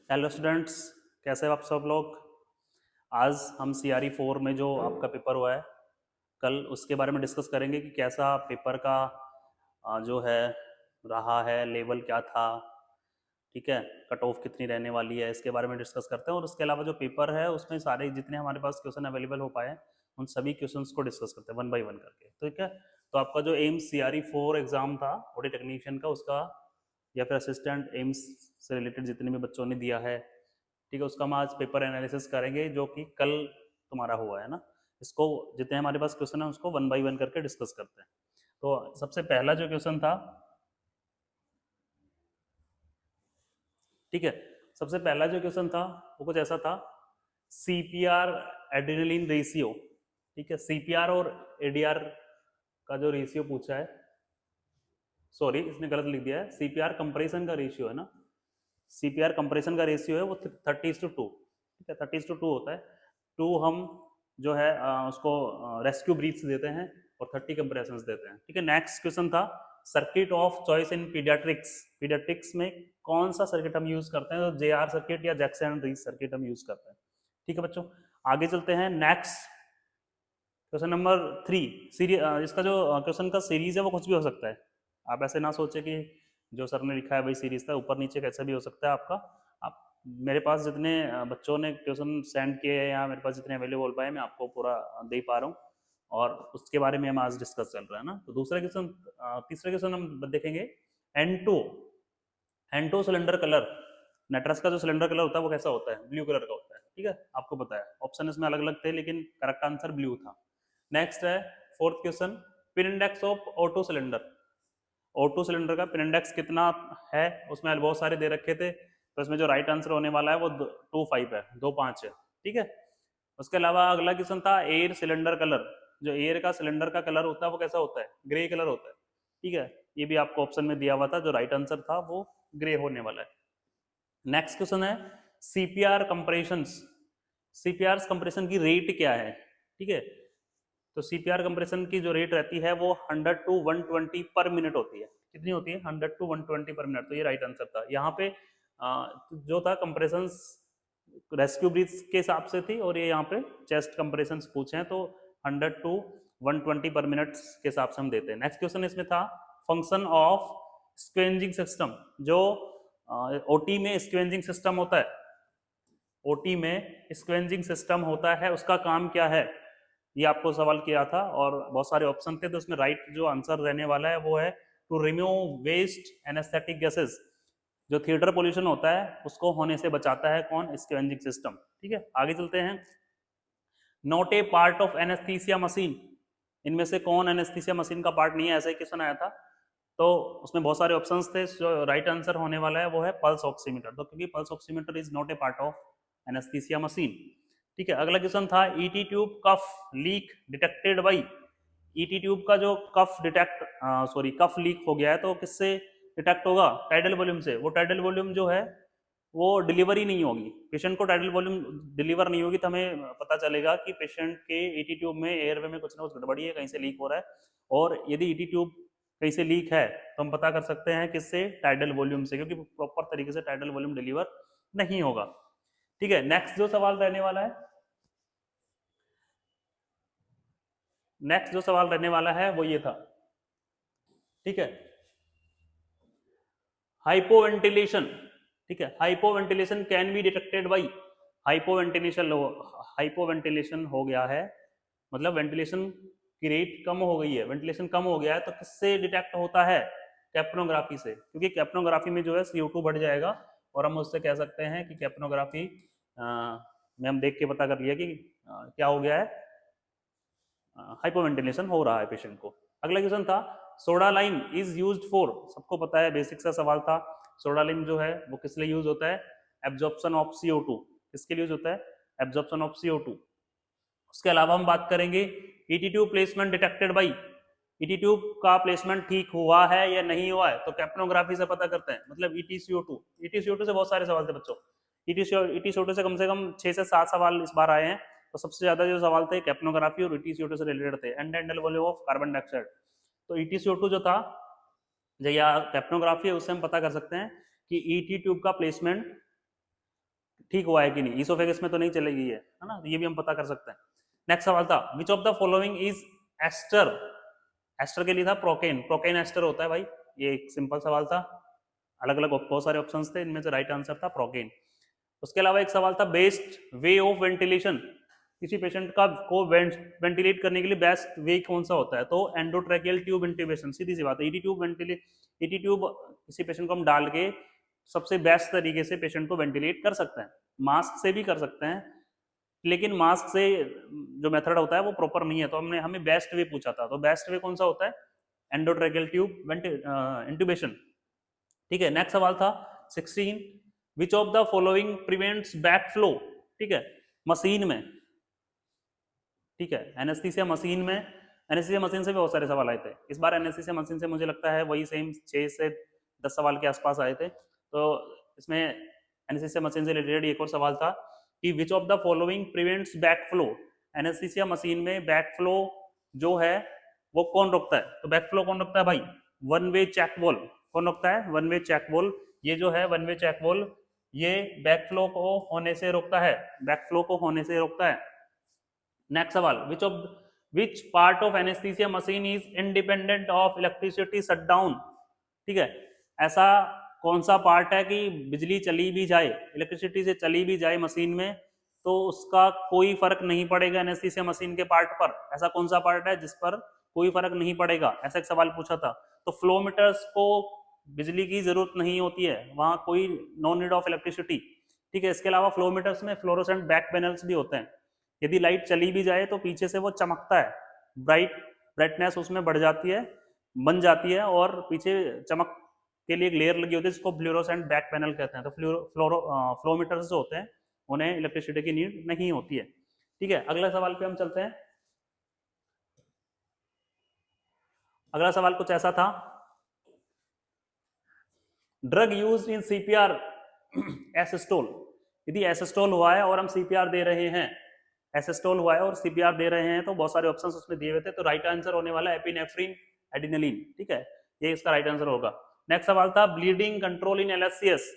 Hello students, कैसे हो आप सब लोग। आज हम CRE 4 में जो आपका पेपर हुआ है कल, उसके बारे में डिस्कस करेंगे कि कैसा पेपर का जो है रहा है, लेवल क्या था, ठीक है, कट ऑफ कितनी रहने वाली है, इसके बारे में डिस्कस करते हैं। और उसके अलावा जो पेपर है उसमें सारे जितने हमारे पास क्वेश्चन अवेलेबल हो पाए उन सभी क्वेश्चंस को डिस्कस करते हैं वन बाय वन करके, ठीक है। तो आपका जो एम्स CRE 4 एग्जाम था ऑडिट टेक्नीशियन का, उसका या फिर असिस्टेंट एम्स से रिलेटेड जितने भी बच्चों ने दिया है, ठीक है, उसका हम आज पेपर एनालिसिस करेंगे जो कि कल तुम्हारा हुआ है ना। इसको जितने हमारे पास क्वेश्चन है उसको वन बाय वन करके डिस्कस करते हैं। तो सबसे पहला जो क्वेश्चन था, ठीक है, सबसे पहला जो क्वेश्चन था वो कुछ ऐसा था, CPR एड्रेनलिन रेशियो, ठीक है, CPR और ADR का जो रेशियो पूछा है, सॉरी इसने गलत लिख दिया है, CPR कंप्रेशन का रेशियो है ना, CPR कंप्रेशन का रेशियो है वो 30:2, ठीक है, 30:2 होता है। 2 हम जो है उसको रेस्क्यू ब्रीथ्स देते हैं और 30 कंप्रेशंस देते हैं, ठीक है। नेक्स्ट क्वेश्चन था circuit of choice in paediatrics, paediatrics में कौन सा सर्किट हम यूज करते हैं, तो JR सर्किट या जैक्सन एंड रीस सर्किट हम यूज करते हैं, ठीक है बच्चों। आगे चलते हैं, नेक्स्ट क्वेश्चन नंबर 3। सीरीज, इसका जो क्वेश्चन का सीरीज है वो कुछ भी हो सकता है, आप ऐसे ना सोचे कि जो सर ने लिखा है वही सीरीज था, ऊपर नीचे कैसा भी हो सकता है आपका। आप मेरे पास जितने बच्चों ने क्वेश्चन सेंड किए हैं या मेरे पास जितने अवेलेबल हो पाए मैं आपको पूरा दे पा रहा हूँ, और उसके बारे में हम आज डिस्कस चल रहा है ना। तो दूसरा क्वेश्चन, तीसरा क्वेश्चन हम देखेंगे, N2 N2 सिलेंडर कलर, नेट्रस का जो सिलेंडर कलर होता है वो कैसा होता है, ब्लू कलर का होता है, ठीक है, आपको पता है। ऑप्शन इसमें अलग अलग थे लेकिन करेक्ट आंसर ब्लू था। नेक्स्ट है fourth question, pin index of auto cylinder, auto cylinder का पिन इंडेक्स कितना है, उसमें बहुत सारे दे रखे थे, तो इसमें जो राइट आंसर होने वाला है वो 25 है, 25 है, ठीक है। उसके अलावा अगला क्वेश्चन था एयर सिलेंडर कलर, जो एयर का सिलेंडर का कलर होता है वो कैसा होता है, ग्रे कलर होता है, ठीक है। ये भी आपको ऑप्शन में दिया हुआ था, जो राइट आंसर था वो ग्रे होने वाला है। नेक्स्ट क्वेश्चन है CPR कंप्रेशन, CPR कंप्रेशन की रेट क्या है, ठीक है। तो CPR कंप्रेशन की जो रेट रहती है वो 100 to 120 पर मिनट होती है, कितनी होती है, 100 to 120 पर मिनट। तो ये राइट आंसर था। यहाँ पे जो था कंप्रेशन रेस्क्यू ब्रीथ्स के हिसाब से थी, और ये यहाँ पे चेस्ट कंप्रेशन पूछे हैं, तो 100 to 120 पर मिनट के हिसाब से हम देते हैं। नेक्स्ट क्वेश्चन इसमें था फंक्शन ऑफ स्क्वेंजिंग सिस्टम, जो OT में स्क्वेंजिंग सिस्टम होता है, OT में स्क्वेंजिंग सिस्टम होता है, उसका काम क्या है, ये आपको सवाल किया था और बहुत सारे ऑप्शन थे, तो उसमें राइट जो आंसर रहने वाला है वो है to remove waste anaesthetic gases, जो थिएटर पोल्यूशन होता है उसको होने से बचाता है कौन, स्क्वेंजिंग सिस्टम, ठीक है। आगे चलते हैं, not a part of anaesthesia machine, इनमें से कौन एनेस्थीसिया मशीन का पार्ट नहीं है, ऐसा ही क्वेश्चन आया था। तो उसमें बहुत सारे ऑप्शंस थे, जो राइट आंसर होने वाला है वो है पल्स ऑक्सीमीटर, तो क्योंकि pulse oximeter is not a part of anaesthesia machine, ठीक है। अगला क्वेश्चन था ET tube cuff leak detected by, ET tube का जो cuff detect sorry cuff leak हो गया है तो किससे डिटेक्ट होगा, टाइडल वॉल्यूम से। वो टाइडल वॉल्यूम जो है वो डिलीवरी नहीं होगी, पेशेंट को टाइडल वॉल्यूम डिलीवर नहीं होगी, तो हमें पता चलेगा कि पेशेंट के ET ट्यूब में एयरवे में कुछ ना कुछ गड़बड़ी है, कहीं से लीक हो रहा है। और यदि ET ट्यूब कहीं से लीक है तो हम पता कर सकते हैं किससे, टाइडल वॉल्यूम से, क्योंकि प्रॉपर तरीके से टाइडल वॉल्यूम डिलीवर नहीं होगा, ठीक है। नेक्स्ट जो सवाल रहने वाला है, नेक्स्ट जो सवाल रहने वाला है वो ये था, ठीक है, हाइपोवेंटिलेशन, ठीक है, hypoventilation can be detected by, hypoventilation hypoventilation हो गया है, मतलब वेंटिलेशन की रेट कम हो गई है, वेंटिलेशन कम हो गया है, तो किससे डिटेक्ट होता है, कैप्नोग्राफी से, क्योंकि कैप्नोग्राफी में जो है CO2 बढ़ जाएगा, और हम उससे कह सकते हैं कि कैप्नोग्राफी में हम देख के पता कर लिया कि क्या हो गया है, हाइपोवेंटिलेशन हो रहा है पेशेंट को। अगला क्वेश्चन था soda lime is used for, सबको पता है, बेसिक सा सवाल था, सोडा लाइम जो है वो किस लिए यूज होता है, एब्जॉर्प्शन ऑफ CO2, किसके लिए यूज होता है, एब्जॉर्प्शन ऑफ CO2। उसके अलावा हम बात करेंगे ET tube placement detected by, ET tube का प्लेसमेंट ठीक हुआ है या नहीं हुआ है, तो कैप्नोग्राफी से पता करते हैं, मतलब ET CO2 से बहुत सारे सवाल थे बच्चों, ET CO2 से कम 6 से 7 सवाल इस बार आए हैं, तो सबसे ज्यादा जो सवाल थे कैप्नोग्राफी और ET CO2 से रिलेटेड थे, and volume of carbon dioxide. तो ET CO2 जो था या कैप्नोग्राफी है, उससे हम पता कर सकते हैं कि ET ट्यूब का प्लेसमेंट ठीक हुआ है कि नहीं, ईसोफेगस में तो नहीं चलेगी है ना, ये भी हम पता कर सकते हैं। नेक्स्ट सवाल था which of the following is ester, ester के लिए था प्रोकेन, प्रोकेन एस्टर होता है भाई, ये एक सिंपल सवाल था, अलग अलग बहुत सारे ऑप्शंस थे, इनमें से राइट आंसर था प्रोकेन। उसके अलावा एक सवाल था बेस्ट वे ऑफ वेंटिलेशन, किसी पेशेंट का को वेंटिलेट करने के लिए बेस्ट वे कौन सा होता है, तो एंडोट्रैकियल ट्यूब इंट्यूबेशन, सीधी सी बात है, ET tube ventilate, ET tube किसी पेशेंट को हम डाल के सबसे बेस्ट तरीके से पेशेंट को वेंटिलेट कर सकते हैं, मास्क से भी कर सकते हैं, लेकिन मास्क से जो मेथड होता है वो प्रॉपर नहीं है, तो हमने हमें बेस्ट वे पूछा था, तो बेस्ट वे कौन सा होता है, एंडोट्रैकियल ट्यूब इंट्यूबेशन। ठीक है, नेक्स्ट सवाल था 16 विच of the following prevents back flow, ठीक है, मशीन में, ठीक है, एनेस्थीसिया मशीन में, एनेस्थीसिया मशीन से भी बहुत सारे सवाल आए थे इस बार, एनेस्थीसिया मशीन से मुझे लगता है वही सेम 6 से 10 सवाल के आसपास आए थे, तो इसमें एनेस्थीसिया मशीन से रिलेटेड एक और सवाल था कि विच of the following prevents back flow, anaesthesia machine में बैक फ्लो जो है वो कौन रोकता है, तो बैक फ्लो कौन रोकता है भाई, वन वे चेक वॉल, कौन रोकता है, वन वे चेक वॉल, ये जो है वन वे चेक वॉल ये बैक फ्लो को होने से रोकता है, बैक फ्लो को होने से रोकता है। नेक्स्ट सवाल which part of anaesthesia machine is independent of electricity shutdown, ठीक है, ऐसा कौन सा पार्ट है कि बिजली चली भी जाए, इलेक्ट्रिसिटी से चली भी जाए मशीन में तो उसका कोई फर्क नहीं पड़ेगा एनेस्थीसिया मशीन के पार्ट पर, ऐसा कौन सा पार्ट है जिस पर कोई फर्क नहीं पड़ेगा, ऐसा एक सवाल पूछा था, तो फ्लोमीटर्स को बिजली की जरूरत नहीं होती है, वहां कोई नो नीड ऑफ इलेक्ट्रिसिटी, ठीक है। इसके अलावा फ्लोमीटर्स में फ्लोरोसेंट बैक पैनल्स भी होते हैं, यदि लाइट चली भी जाए तो पीछे से वो चमकता है, ब्राइटनेस उसमें बढ़ जाती है, बन जाती है, और पीछे चमक के लिए एक लेयर लगी होती है जिसको फ्लोरोसेंट बैक पैनल कहते हैं, तो फ्लोमीटर्स जो होते हैं उन्हें इलेक्ट्रिसिटी की नीड नहीं होती है, ठीक है। अगले सवाल पे हम चलते हैं, अगला सवाल कुछ ऐसा था, drug use in CPR asystole, यदि एसिस्टोल हुआ है और हम सीपीआर दे रहे हैं, एसिस्टोल हुआ है और सीपीआर दे रहे हैं, तो बहुत सारे ऑप्शंस उसमें दिए हुए थे, तो राइट आंसर होने वाला है एपिनेफ्रिन एडिनलिन, ठीक है, ये इसका राइट आंसर होगा। नेक्स्ट सवाल था ब्लीडिंग कंट्रोल इन एलएससीएस,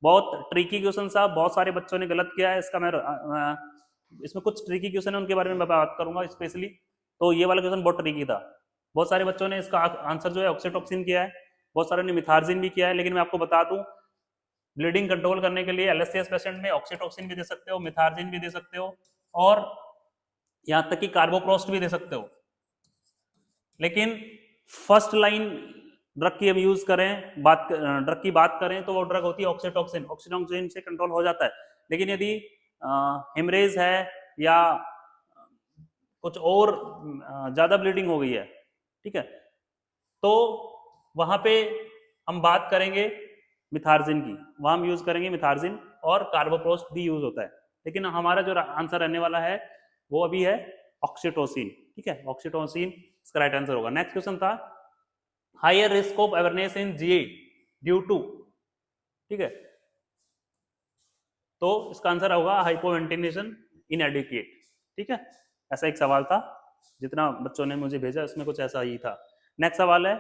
बहुत ट्रिकी क्वेश्चन था, बहुत सारे बच्चों ने गलत किया है, इसका मैं इसमें कुछ ट्रिकी क्वेश्चन है उनके बारे में मैं बात करूंगा स्पेशली, तो ये वाला क्वेश्चन बहुत ट्रिकी था, बहुत सारे बच्चों ने इसका आंसर जो है ऑक्सीटोक्सिन किया है, बहुत सारे ने मिथार्जिन भी किया है, लेकिन मैं आपको बता दूं ब्लीडिंग कंट्रोल करने के लिए एलएससीएस पेशेंट में ऑक्सीटोक्सिन भी दे सकते हो, मिथार्जिन भी दे सकते हो, और यहां तक कि कार्बोप्रोस्ट भी दे सकते हो, लेकिन फर्स्ट लाइन ड्रग की हम यूज करें, ड्रग की बात करें तो वो ड्रग होती है ऑक्सीटोक्सिन, ऑक्सीटोक्सिन से कंट्रोल हो जाता है, लेकिन यदि हेमरेज है या कुछ और ज्यादा ब्लीडिंग हो गई है, ठीक है, तो वहां पे हम बात करेंगे मिथार्जिन की, वहां हम यूज करेंगे मिथार्जिन, और कार्बोप्रोस्ट भी यूज होता है, लेकिन हमारा जो आंसर रहने वाला है वो अभी है ऑक्सीटोसिन, ठीक है, ऑक्सीटोसिन इसका राइट आंसर होगा। नेक्स्ट क्वेश्चन था higher risk of awareness in GA due to, ठीक है, तो इसका आंसर होगा हाइपोवेंटिलेशन इनएडिक्वेट, ठीक है, ऐसा एक सवाल था, जितना बच्चों ने मुझे भेजा उसमें कुछ ऐसा ही था। नेक्स्ट सवाल है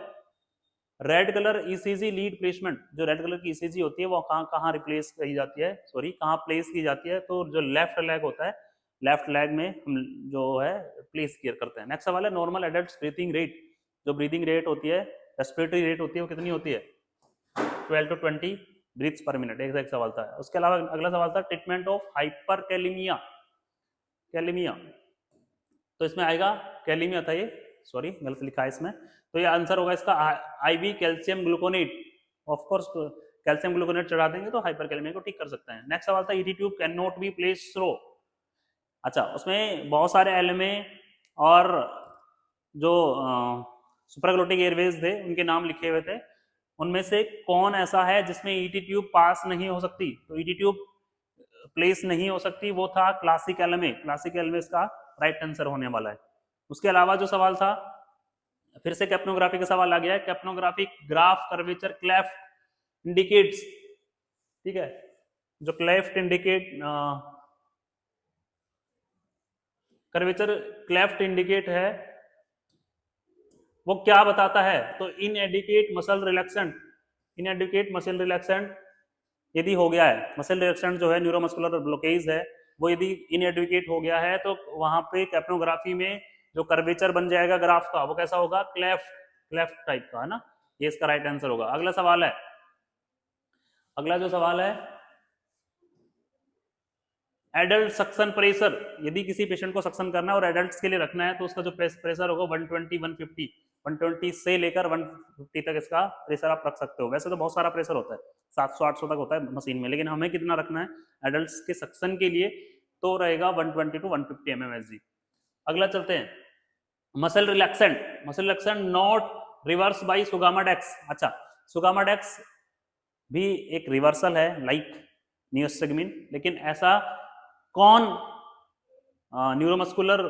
red colour ECG lead placement, जो रेड कलर की ईसीजी होती है वो कहाँ कहाँ रिप्लेस की जाती है, सॉरी कहाँ प्लेस की जाती है, तो जो लेफ्ट लेग होता है, लेफ्ट लेग में हम जो है प्लेस किया करते हैं। नेक्स्ट सवाल है नॉर्मल एडल्ट ब्रीथिंग रेट, जो ब्रीथिंग रेट होती है, रेस्पिरेटरी रेट होती है, वो कितनी होती है, 12 to 20 ब्रीथ्स पर मिनट, एक सवाल था। उसके अलावा अगला सवाल था treatment of hyper kalaemia, kalaemia, तो इसमें आएगा कैलेमिया था ये, सॉरी गलत लिखा है इसमें, तो ये आंसर होगा इसका IV calcium gluconate, of course calcium gluconate चढ़ा देंगे तो हाइपर कैलेमिया को ठीक कर सकते हैं। नेक्स्ट सवाल था ET tube can not be place slow, अच्छा उसमें बहुत सारे एलएमए और जो सुपराग्लोटिक एयरवेज थे उनके नाम लिखे हुए थे, उनमें से कौन ऐसा है जिसमें ईटी ट्यूब पास नहीं हो सकती, तो ईटी ट्यूब प्लेस नहीं हो सकती, वो था क्लासिक एलएमए, क्लासिक एलएमए इसका राइट आंसर होने वाला है। उसके अलावा जो सवाल था फिर से कैप्नोग्राफी का सवाल आ गया है, कैप्नोग्राफिक ग्राफ कर्वेचर क्लेफ्ट इंडिकेट्स, ठीक है, जो cleft indicate curvature cleft indicate है वो क्या बताता है, तो inadequate muscle relaxant, inadequate muscle relaxant यदि हो गया है, मसल रिलैक्सेंट जो है न्यूरोमस्कुलर ब्लॉकेज है वो यदि इनएडुकेट हो गया है, तो वहां पे कैप्नोग्राफी में जो कर्वेचर बन जाएगा ग्राफ का वो कैसा होगा, क्लेफ्ट टाइप का, है ना। ये इसका राइट आंसर होगा। अगला सवाल है, अगला जो सवाल है, एडल्ट सक्शन प्रेशर, यदि किसी पेशेंट को सक्शन करना है और एडल्ट्स के लिए रखना है तो उसका जो प्रेशर होगा 120 150 120 से लेकर 150 तक इसका प्रेशर आप रख सकते हो। वैसे तो बहुत सारा प्रेशर होता है, 700 800 तक होता है मशीन में, लेकिन हमें कितना रखना है एडल्ट्स के सक्शन के लिए, तो रहेगा 120 to 150 mmHg। अगला चलते हैं, muscle relaxant not reverse by sugammadex. अच्छा, सुगामाडेक्स भी एक रिवर्सल है लाइक नियोस्टेगमिन, लेकिन ऐसा कौन न्यूरोमस्कुलर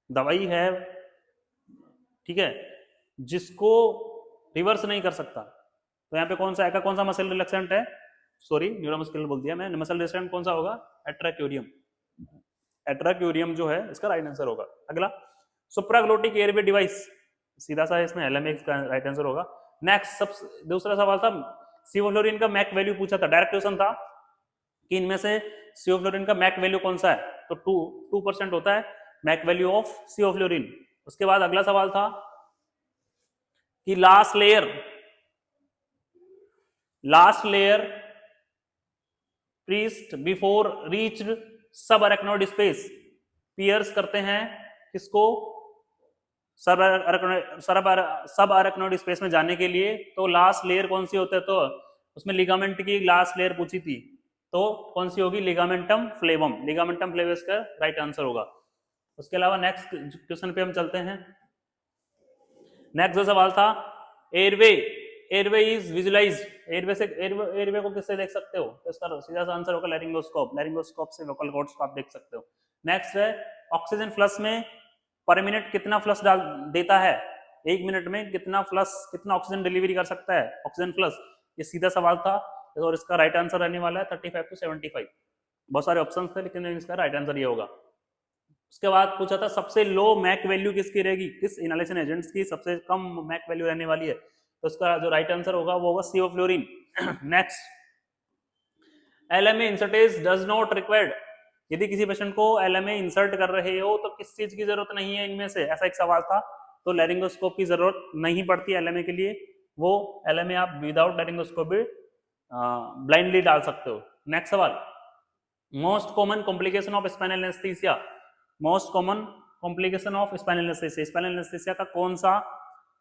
दवाई है, ठीक है, जिसको रिवर्स नहीं कर सकता? तो यहाँ पे कौन सा कौन सा मसल रिलैक्सेंट है, सॉरी न्यूरोमस्कुलर बोल दिया मैं, मसल रिलैक्सेंट कौन सा होगा, एट्राक्यूरियम जो है इसका राइट आंसर होगा। अगला, सुप्राग्लोटिक एयरवे डिवाइस, सीधा सा इसमें एलएमए का राइट आंसर होगा। नेक्स्ट दूसरा सवाल था, सिवोफ्लोरिन का मैक वैल्यू पूछा था, डायरेक्ट क्वेश्चन था कि इनमें से सिवोफ्लोरिन का मैक वैल्यू कौन सा है, तो 2% होता है मैक वैल्यू ऑफ सिवोफ्लोरिन। उसके बाद अगला सवाल था कि last layer priest before reached सब अरेक्नोइड स्पेस, पियर्स करते हैं किसको, सब अरेक्नोइड स्पेस में जाने के लिए, तो लास्ट लेयर कौन सी होता है, तो उसमें लिगामेंट की लास्ट लेयर पूछी थी, तो कौन सी होगी, लिगामेंटम फ्लेवम, लिगामेंटम फ्लेवस का राइट आंसर होगा। उसके अलावा नेक्स्ट क्वेश्चन पे हम चलते हैं। नेक्स्ट जो सवाल था, एयरवे इज विजुअलाइज्ड, एयरवे को किससे देख सकते हो, तो इसका सीधा सा आंसर होगा लैरिंगोस्कोप से वोकल कॉर्ड्स को आप देख सकते हो। नेक्स्ट है, ऑक्सीजन फ्लश में पर मिनट कितना फ्लश देता है, 1 मिनट में कितना ऑक्सीजन डिलीवरी कर सकता है ऑक्सीजन फ्लश, ये सीधा सवाल था, और इसका राइट आंसर रहने वाला है 35 to 75। बहुत सारे ऑप्शंस थे लेकिन इसका राइट आंसर ये होगा। उसके बाद पूछा था सबसे लो मैक वैल्यू किसकी रहेगी, किस इनहेलेशन एजेंट्स की सबसे कम मैक वैल्यू रहने वाली है, तो इसका जो राइट आंसर होगा वो होगा sevoflurane. Next, LMA insertion does not required, यदि किसी पेशेंट को एलएमए इंसर्ट कर रहे हो तो किस चीज की जरूरत नहीं है इनमें से, ऐसा एक सवाल था, तो लैरिंगोस्कोप की जरूरत नहीं पड़ती एलएमए के लिए, वो एलएमए आप विदाउट लैरिंगोस्कोप भी ब्लाइंडली डाल सकते हो। नेक्स्ट सवाल, most common complication of spinal anaesthesia, most common complication of spinal anaesthesia, spinal anaesthesia का कौन सा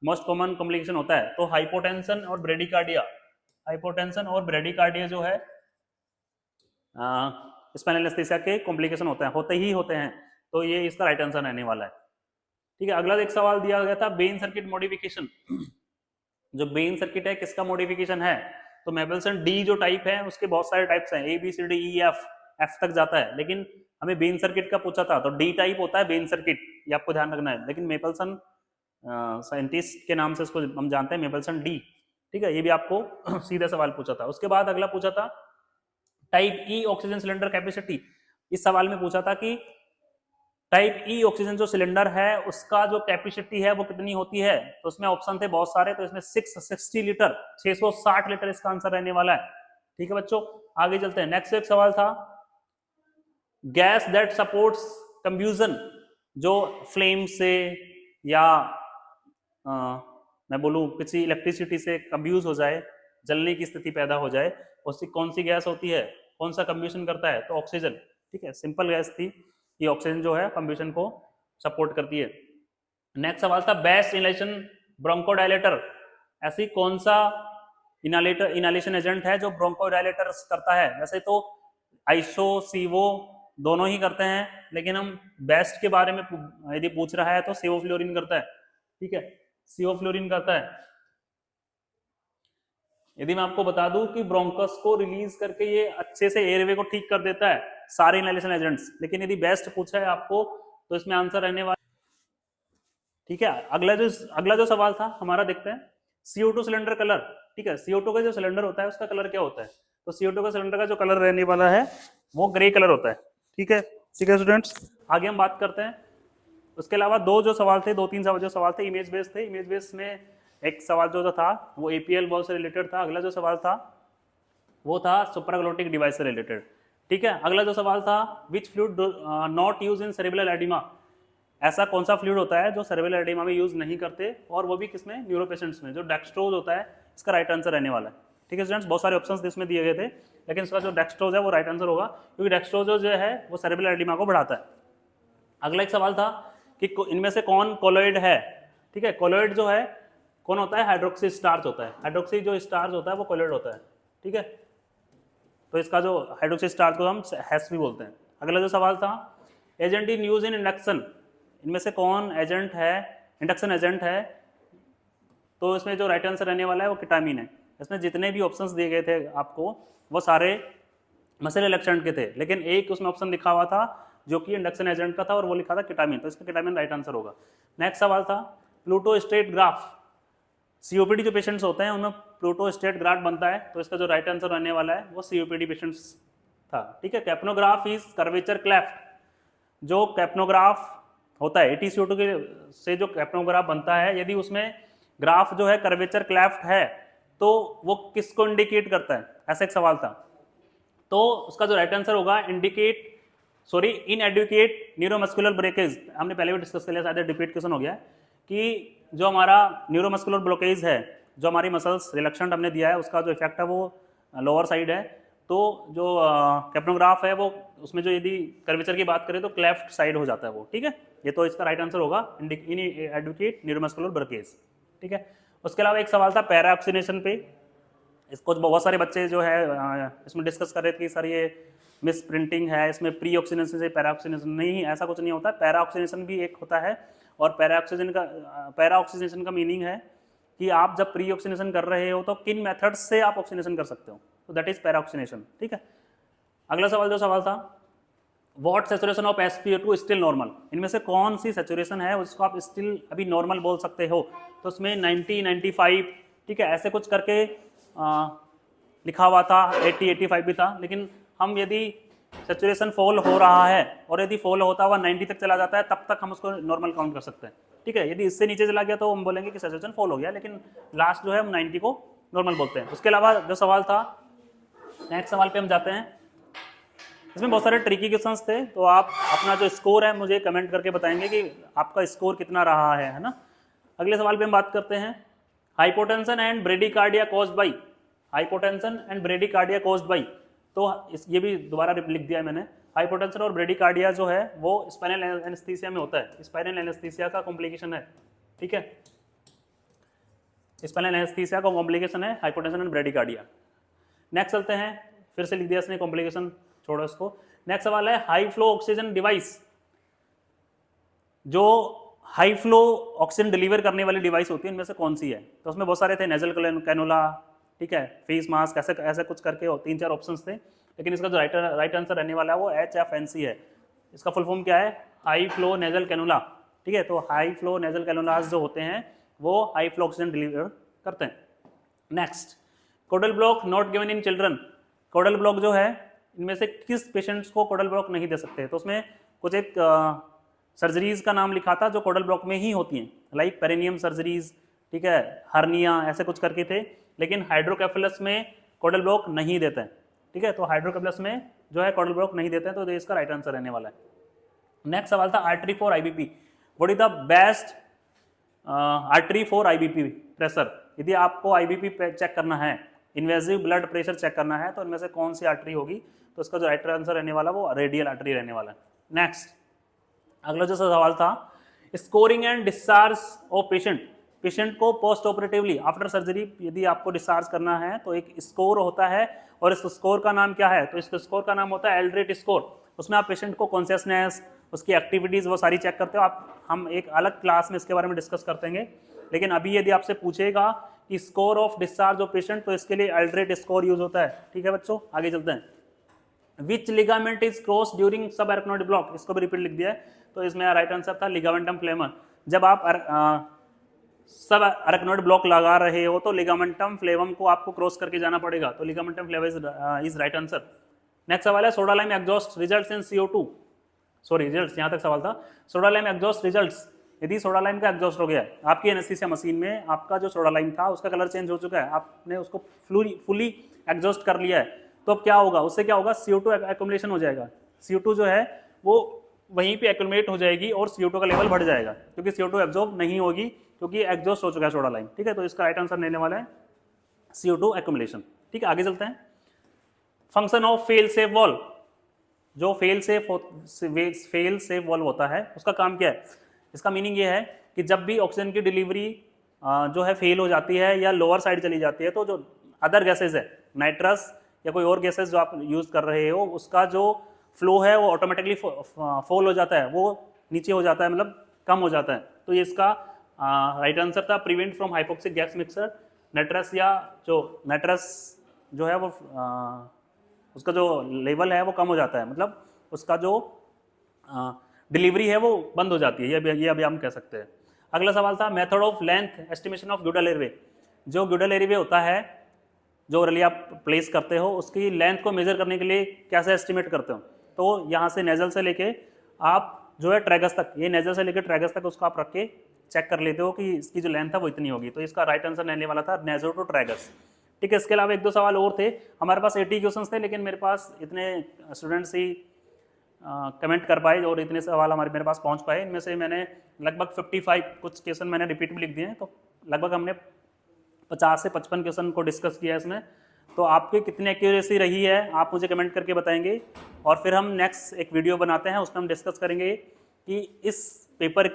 मोस्ट कॉमन कॉम्प्लिकेशन होता है, तो हाइपोटेंशन और ब्रेडिकार्डिया, हाइपोटेंशन और ब्रेडिकार्डिया जो है स्पाइनल एनेस्थीसिया के कॉम्प्लिकेशन होते हैं, तो ये इसका राइट आंसर रहने वाला है। ठीक है, अगला एक सवाल दिया गया था, बेन सर्किट मॉडिफिकेशन, जो बेन सर्किट है किसका मॉडिफिकेशन है, तो मेबल्सन डी जो टाइप है उसके बहुत सारे टाइप्स हैं, A B C D E F तक जाता है, लेकिन हमें बेन सर्किट का पूछा था तो डी टाइप होता है बेन सर्किट, ये आपको ध्यान रखना है, लेकिन मेबल्सन साइंटिस्ट के नाम से इसको हम जानते हैं मेबल्सन डी। ठीक है, ये भी आपको सीधा सवाल पूछा था। उसके बाद अगला पूछा था टाइप ई ऑक्सीजन सिलेंडर कैपेसिटी, इस सवाल में पूछा था कि टाइप ई ऑक्सीजन जो सिलेंडर है उसका जो कैपेसिटी है वो कितनी होती है, तो उसमें ऑप्शन थे बहुत सारे, तो इसमें 660 लीटर 660 लीटर इसका आंसर रहने वाला है। ठीक है बच्चों, आगे चलते हैं। नेक्स्ट एक सवाल था, गैस दैट सपोर्ट्स कंब्यूजन, जो फ्लेम से या मैं बोलूं किसी इलेक्ट्रिसिटी से कंब्यूज हो जाए, जलने की स्थिति पैदा हो जाए, उसकी कौन सी गैस होती है, कौन सा कंब्यूशन करता है, तो ऑक्सीजन। ठीक है, सिंपल गैस थी, ये ऑक्सीजन जो है कंब्यूशन को सपोर्ट करती है। नेक्स्ट सवाल था, बेस्ट इनहेलेशन ब्रोंकोडायलेटर, ऐसी कौन सा इनहेलेशन एजेंट है जो ब्रोंकोडायलेटर करता है, वैसे तो आइसो सीवो दोनों ही करते हैं, लेकिन हम बेस्ट के बारे में यदि पूछ रहा है तो सिवोफ्लोरिन करता है। ठीक है, सिवोफ्लोरिन करता है। यदि मैं आपको बता दूं कि ब्रोंकस को रिलीज करके ये अच्छे से एयरवे को ठीक कर देता है सारे इनहेलेशन एजेंट्स, लेकिन यदि बेस्ट पूछा है आपको तो इसमें आंसर रहने वाला। ठीक है, अगला जो सवाल था हमारा, देखते हैं CO2 सिलेंडर कलर। ठीक है, CO2 का जो सिलेंडर होता है उसका कलर क्या होता है, तो CO2 का सिलेंडर का जो कलर रहने वाला है वो ग्रे कलर होता है। ठीक है स्टूडेंट्स, आगे हम बात करते हैं। उसके अलावा दो जो सवाल थे, 2-3 जो सवाल थे इमेज बेस्ड थे, इमेज बेस्ड में एक सवाल जो था वो एपीएल बॉल से रिलेटेड था, अगला जो सवाल था वो था सुप्राग्लोटिक डिवाइस से रिलेटेड। ठीक है, अगला जो सवाल था which fluid not use in cerebral oedema, ऐसा कौन सा फ्लूइड होता है जो सेरेब्रल एडिमा में यूज नहीं करते, और वो भी किसमें, न्यूरो पेशेंट्स में, जो डेक्स्ट्रोज होता है, इसका राइट आंसर रहने वाला है। ठीक है स्टूडेंट्स, बहुत सारे ऑप्शंस इसमें दिए गए थे, लेकिन इसका जो डेक्स्ट्रोज है वो राइट आंसर होगा, क्योंकि डेक्स्ट्रोज जो है वो सेरेब्रल एडिमा को बढ़ाता है। अगला एक सवाल था कि इनमें से कौन कोलोइड है। ठीक है, कोलोइड जो है कौन होता है, हाइड्रोक्सी स्टार्च होता है, हाइड्रोक्सी जो स्टार्च होता है वो कोलोइड होता है। ठीक है, तो इसका जो हाइड्रोक्सी स्टार्च को हम हैश भी बोलते हैं। अगला जो सवाल था agent in use in induction, इनमें से कौन एजेंट है, इंडक्शन एजेंट है, तो इसमें जो राइट आंसर रहने वाला है वो केटामिन है। इसमें जितने भी ऑप्शंस दिए गए थे आपको वो सारे मसले इलेक्शन के थे, लेकिन एक उसमें ऑप्शन लिखा हुआ था जो कि इंडक्शन एजेंट का था और वो लिखा था केटामिन, तो इसका केटामिन राइट आंसर होगा। नेक्स्ट सवाल था प्लूटो स्टेट ग्राफ, सीओपीडी जो पेशेंट्स होते हैं उनमें प्लूटो स्टेट ग्राफ बनता है, तो इसका जो राइट आंसर रहने वाला है वो सीओपीडी पेशेंट्स था। ठीक है, कैप्नोग्राफ इज कर्वेचर क्लेफ्ट, जो कैप्नोग्राफ होता है ATCO2 के से जो कैप्नोग्राफ बनता है, यदि उसमें ग्राफ जो है कर्वेचर क्लेफ्ट है तो वो किसको इंडिकेट करता है, ऐसा एक सवाल था। तो उसका जो राइट आंसर होगा इनएडुकेट न्यूरोमस्कुलर ब्रेकेज, हमने पहले भी डिस्कस कर लिया, शायद रिपीट क्वेश्चन हो गया, कि जो हमारा न्यूरोमस्कुलर ब्लॉकेज है, जो हमारी मसल्स रिलक्शेंट हमने दिया है, उसका जो इफेक्ट है वो लोअर साइड है, तो जो कैप्नोग्राफ है वो उसमें जो यदि कर्वेचर की बात करें तो क्लेफ्ट साइड हो जाता है वो। ठीक है, ये तो इसका राइट आंसर होगा इनएडुकेट न्यूरोमस्कुलर ब्लॉकेज। ठीक है, उसके अलावा एक सवाल था पैरा ऑक्सीनेशन पे, इसको बहुत सारे बच्चे जो है इसमें डिस्कस कर रहे थे कि सर ये मिस प्रिंटिंग है, इसमें प्री ऑक्सीनेशन से पैरा ऑक्सीनेशन, नहीं ऐसा कुछ नहीं होता, पैरा ऑक्सीनेशन भी एक होता है, और पैरा ऑक्सीनेशन का मीनिंग है कि आप जब प्री ऑक्सीनेशन कर रहे हो तो किन मेथड्स से आप ऑक्सीनेशन कर सकते हो, तो दैट इज पैरा ऑक्सीनेशन। ठीक है, अगला सवाल जो सवाल था what saturation of spo2 still normal, इनमें से कौन सी सैचुरेशन है उसको आप स्टिल अभी नॉर्मल बोल सकते हो, तो उसमें 90 95, ठीक है, ऐसे कुछ करके लिखा हुआ था, 80 85 भी था, लेकिन हम यदि सैचुरेशन फॉल हो रहा है और यदि फॉल होता हुआ 90 तक चला जाता है तब तक हम उसको नॉर्मल काउंट कर सकते हैं। ठीक है, यदि इससे नीचे चला गया तो हम बोलेंगे कि सैचुरेशन फॉल हो गया, लेकिन लास्ट जो है हम 90 को नॉर्मल बोलते हैं। उसके अलावा जो सवाल था, नेक्स्ट सवाल पे हम जाते हैं, इसमें बहुत सारे ट्रिकी क्वेश्चंस थे, तो आप अपना जो स्कोर है मुझे कमेंट करके बताएंगे कि आपका स्कोर कितना रहा है ना। अगले सवाल पे हम बात करते हैं hypotension and bradycardia caused by, hypotension and bradycardia caused by, तो ये भी दोबारा लिख दिया है मैंने, हाइपोटेंशन और ब्रेडिकार्डिया जो है वो स्पाइनल एनेस्थीसिया में होता है, स्पाइनल एनेस्थीसिया का कॉम्प्लिकेशन है। ठीक है, स्पाइनल एनेस्थीसिया का कॉम्प्लिकेशन है हाइपोटेंशन एंड ब्रेडिकार्डिया। नेक्स्ट चलते हैं, फिर से लिख दिया इसने कॉम्प्लिकेशन, छोड़ो इसको। नेक्स्ट सवाल है हाई फ्लो ऑक्सीजन डिवाइस, जो हाई फ्लो ऑक्सीजन डिलीवर करने वाली डिवाइस होती है इनमें से कौन सी है, तो उसमें बहुत सारे थे, नेजल कैनुला, ठीक है, फेस मास्क, ऐसे ऐसे कुछ करके 3-4 ऑप्शंस थे, लेकिन इसका जो राइट आंसर रहने वाला है वो HFNC है। इसका फुल फॉर्म क्या है, हाई फ्लो नेजल कैनुला। ठीक है, तो हाई फ्लो नेजल कैनुलास जो होते हैं वो हाई फ्लो ऑक्सीजन डिलीवर करते हैं। Next, codal block not given in children, codal block जो है इनमें से किस पेशेंट्स को कोडल ब्लॉक नहीं दे सकते, तो उसमें कुछ एक सर्जरीज का नाम लिखा था जो कोडल ब्लॉक में ही होती हैं, लाइक पेरिनियम सर्जरीज, ठीक है, हर्निया, ऐसे कुछ करके थे, लेकिन हाइड्रोकेफेलस में कोडल ब्लॉक नहीं देते हैं। ठीक है, तो हाइड्रोकेफेलस में जो है कोडल ब्लॉक नहीं देते हैं, तो इसका राइट आंसर रहने वाला है। नेक्स्ट सवाल था artery for IBP, what is the best artery for IBP pressure, यदि आपको IBP चेक करना है, इन्वेजिव ब्लड प्रेशर चेक करना है, तो इनमें से कौन सी आर्टरी होगी, तो इसका जो राइट आंसर रहने वाला वो रेडियल आर्टरी रहने वाला है। नेक्स्ट, अगला जो सवाल था scoring and discharge of patient, patient को पोस्ट ऑपरेटिवली आफ्टर सर्जरी यदि आपको डिस्चार्ज करना है तो एक स्कोर होता है, और इस स्कोर का नाम क्या है, तो इस स्कोर का नाम होता है एल्ड्रेट स्कोर। उसमें आप पेशेंट को कॉन्शियसनेस, उसकी एक्टिविटीज वो सारी चेक करते हो आप, हम एक अलग क्लास में इसके बारे में डिस्कस करतेंगे, लेकिन अभी यदि आपसे पूछेगा कि score of discharge of patient, तो इसके लिए एल्ड्रेट स्कोर यूज होता है। ठीक है बच्चों, आगे चलते हैं। विच लिगामेंट इज क्रॉस ड्यूरिंग सब एराकिनोइड ब्लॉक, इसको भी रिपीट लिख दिया है, तो इसमें राइट आंसर था लिगामेंटम फ्लेमर। जब आप सब एराकिनोइड ब्लॉक लगा रहे हो तो लिगामेंटम फ्लेवम को आपको क्रॉस करके जाना पड़ेगा, तो ligamentum फ्लेवम is right answer. Next सवाल है सोडालाइम exhaust results in CO2, sorry results, यहां तक सवाल था, सोडालाइम एग्जॉस्ट रिजल्ट्स यदि सोडा लाइम का एग्जॉस्ट हो गया है आपकी एनेस्थीसिया मशीन में, आपका जो सोडा लाइम था उसका कलर चेंज हो चुका है, आपने उसको फुली एग्जॉस्ट कर लिया है, तो अब क्या होगा, उससे क्या होगा, CO2 एक्यूमुलेशन हो जाएगा। CO2 जो है वो वहीं पे एक्यूमुलेट हो जाएगी और CO2 का लेवल बढ़ जाएगा, क्योंकि CO2 एब्जॉर्ब नहीं होगी क्योंकि एग्जॉस्ट हो चुका है सोडा लाइम। ठीक है, तो इसका राइट आंसर लेने वाला है CO2 एक्यूमुलेशन। ठीक है, आगे चलते हैं। Function of fail safe valve, जो फेल सेफ वॉल्व होता है उसका काम क्या है, इसका मीनिंग ये है कि जब भी ऑक्सीजन की डिलीवरी जो है फेल हो जाती है या लोअर साइड चली जाती है, तो जो अदर गैसेज है, नाइट्रस या कोई और गैसेज जो आप यूज कर रहे हो, उसका जो फ्लो है वो ऑटोमेटिकली फॉल हो जाता है, वो नीचे हो जाता है, मतलब कम हो जाता है। तो ये इसका राइट आंसर था, prevent from hypoxic gas mixer. Nitrous या जो नाइट्रस जो है वो उसका जो लेवल है वो कम हो जाता है, मतलब उसका जो डिलीवरी है वो बंद हो जाती है, ये अभी हम कह सकते हैं। अगला सवाल था method of length estimation of Guedel airway. जो ग्यूडल एयरवे होता है जो रली आप प्लेस करते हो, उसकी लेंथ को मेजर करने के लिए कैसे एस्टिमेट करते हो, तो यहाँ से नेजल से लेके आप जो है ट्रैगस तक, ये नेजल से लेकर ट्रैगस तक उसको आप रख के चेक कर लेते हो कि इसकी जो लेंथ है वो इतनी होगी, तो इसका राइट आंसर लेने वाला था नेजल टू ट्रैगस। ठीक है, इसके अलावा एक दो सवाल और थे, हमारे पास 80 क्वेश्चंस थे, लेकिन मेरे पास इतने स्टूडेंट्स ही कमेंट कर पाए और इतने सवाल मेरे पास पहुंच पाए, इनमें से मैंने लगभग 55 कुछ क्वेश्चन मैंने रिपीट भी लिख दिए हैं, तो लगभग हमने 50 से 55 क्वेश्चन को डिस्कस किया है इसमें। तो आपकी कितनी एक्यूरेसी रही है आप मुझे कमेंट करके बताएंगे, और फिर हम नेक्स्ट एक वीडियो बनाते हैं, उसमें हम डिस्कस करेंगे कि इस पेपर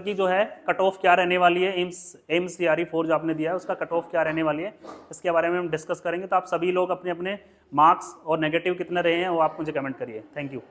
की जो है कट ऑफ क्या रहने वाली है, एम्स CRE 4 जो आपने दिया है उसका कट ऑफ क्या रहने वाली है, इसके बारे में हम डिस्कस करेंगे। तो आप सभी लोग अपने अपने मार्क्स और नेगेटिव कितने रहे हैं वो आप मुझे कमेंट करिए। Thank you.